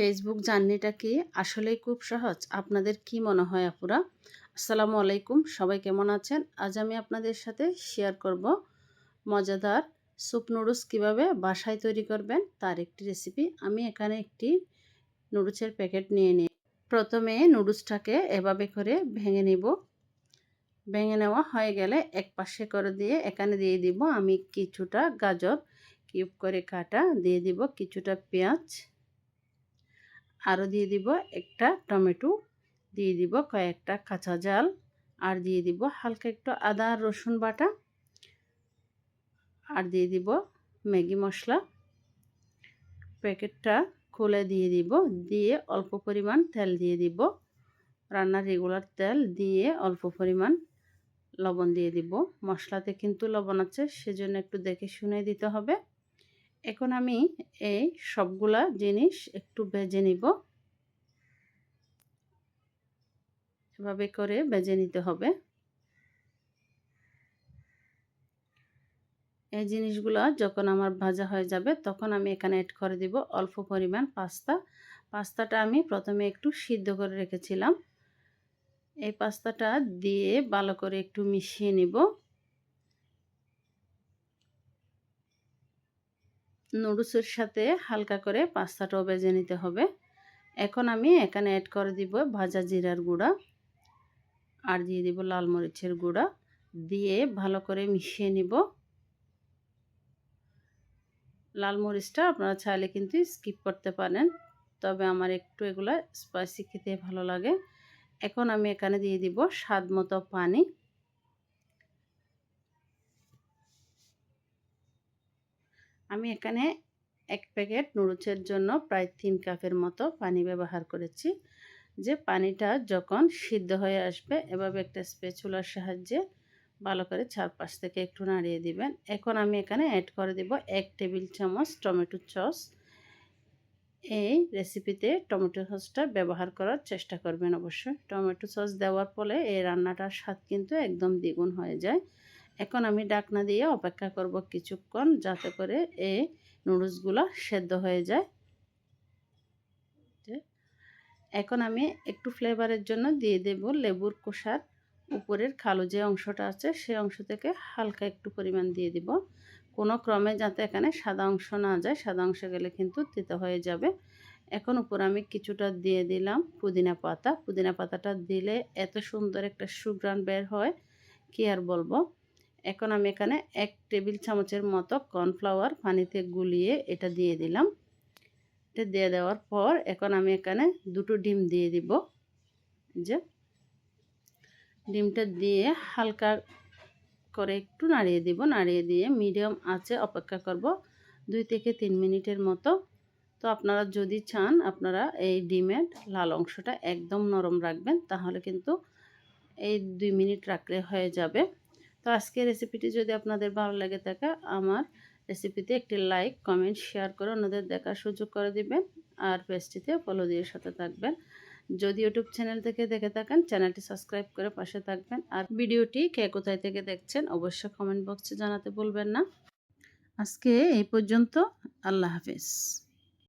Facebook জার্নিটা কি আসলেই খুব সহজ? আপনাদের কি মনে হয় আপুরা? আসসালামু আলাইকুম, সবাই কেমন আছেন? আজ আমি আপনাদের সাথে শেয়ার করব মজাদার স্যুপ নুডলস কীভাবে বাসায় তৈরি করবেন তার একটি রেসিপি। আমি এখানে একটি নুডলসের প্যাকেট নিয়ে নিই। প্রথমে নুডলসটাকে এভাবে করে ভেঙে নিব। ভেঙে নেওয়া হয়ে গেলে এক পাশে করে দিয়ে এখানে দিয়ে দিব আমি কিছুটা গাজর কিউব করে কাটা, দিয়ে দিব কিছুটা পেঁয়াজ, আরও দিয়ে দিব একটা টমেটো, দিয়ে দিব কয়েকটা কাঁচা ঝাল, আর দিয়ে দিব হালকা একটু আদা রসুন বাটা, আর দিয়ে দিব ম্যাগি মশলা। প্যাকেটটা খুলে দিয়ে দিব, দিয়ে অল্প পরিমাণ তেল দিয়ে দিব, রান্নার রেগুলার তেল দিয়ে অল্প পরিমাণ লবণ দিয়ে দিব। মশলাতে কিন্তু লবণ আছে, সেজন্য একটু দেখে শুনে দিতে হবে। এখন আমি এই সবগুলা জিনিস একটু ভেজে নিব। এভাবে করে ভেজে নিতে হবে। এই জিনিসগুলো যখন আমার ভাজা হয়ে যাবে তখন আমি এখানে অ্যাড করে দিব অল্প পরিমাণ পাস্তা। পাস্তাটা আমি প্রথমে একটু সিদ্ধ করে রেখেছিলাম। এই পাস্তাটা দিয়ে ভালো করে একটু মিশিয়ে নিব। নুডলসের সাথে হালকা করে পাস্তাটাও ভেজে নিতে হবে। এখন আমি এখানে অ্যাড করে দিব ভাজা জিরার গুঁড়া, আর দিয়ে দিব লাল মরিচের গুঁড়া, দিয়ে ভালো করে মিশিয়ে নিব। লাল মরিচটা আপনারা চাইলে কিন্তু স্কিপ করতে পারেন, তবে আমার একটু এগুলা স্পাইসি খেতে ভালো লাগে। এখন আমি এখানে দিয়ে দিব স্বাদ মতো পানি। আমি এখানে এক প্যাকেট নুডলসের জন্য প্রায় 3 কাপের মতো পানি ব্যবহার করেছি। যে পানিটা যখন সিদ্ধ হয়ে আসবে এভাবে একটা স্প্যাচুলার সাহায্যে ভালো করে চারপাশ থেকে একটু নাড়িয়ে দিবেন। এখন আমি এখানে অ্যাড করে দিব 1 টেবিল চামচ টমেটো সস। এই রেসিপিতে টমেটো সসটা ব্যবহার করার চেষ্টা করবেন অবশ্যই। টমেটো সস দেওয়ার ফলে এই রান্নাটার স্বাদ কিন্তু একদম দ্বিগুণ হয়ে যায়। এখন আমি ঢাকনা দিয়ে অপেক্ষা করব কিছুক্ষণ, যাতে করে এই নুডলসগুলো সেদ্ধ হয়ে যায়। এখন আমি একটু ফ্লেভারের জন্য দিয়ে দেব লেবুর খোসার উপরের কালো যে অংশটা আছে সেই অংশ থেকে হালকা একটু পরিমাণ দিয়ে দিব। কোনো ক্রমে যাতে এখানে সাদা অংশ না যায়, সাদা অংশ গেলে কিন্তু তিতো হয়ে যাবে। এখন উপর আমি কিছুটা দিয়ে দিলাম পুদিনা পাতা। পুদিনা পাতাটা দিলে এত সুন্দর একটা সুঘ্রাণ বের হয়, কি আর বলবো। এখন আমি এখানে 1 টেবিল চামচের মতো কর্নফ্লাওয়ার পানিতে গুলিয়ে এটা দিয়ে দিলাম। এটা দিয়ে দেওয়ার পর এখন আমি এখানে 2টো ডিম দিয়ে দিব। যে ডিমটা দিয়ে হালকা করে একটু নাড়িয়ে দিব, নাড়িয়ে দিয়ে মিডিয়াম আঁচে অপেক্ষা করব 2 থেকে 3 মিনিটের মতো। তো আপনারা যদি চান আপনারা এই ডিমের লাল অংশটা একদম নরম রাখবেন, তাহলে কিন্তু এই 2 মিনিট রাখলে হয়ে যাবে। তো আজকের রেসিপিটি যদি আপনাদের ভালো লেগে থাকে আমার রেসিপিতে একটি লাইক, কমেন্ট, শেয়ার করে অন্যদের দেখার সুযোগ করে দিবেন, আর পেজটিতে ফলো দিয়ে সাথে থাকবেন। যদি ইউটিউব চ্যানেল থেকে দেখে থাকেন চ্যানেলটি সাবস্ক্রাইব করে পাশে থাকবেন, আর ভিডিওটি কে কোথায় থেকে দেখছেন অবশ্যই কমেন্ট বক্সে জানাতে ভুলবেন না। আজকে এই পর্যন্ত। আল্লাহ হাফেজ।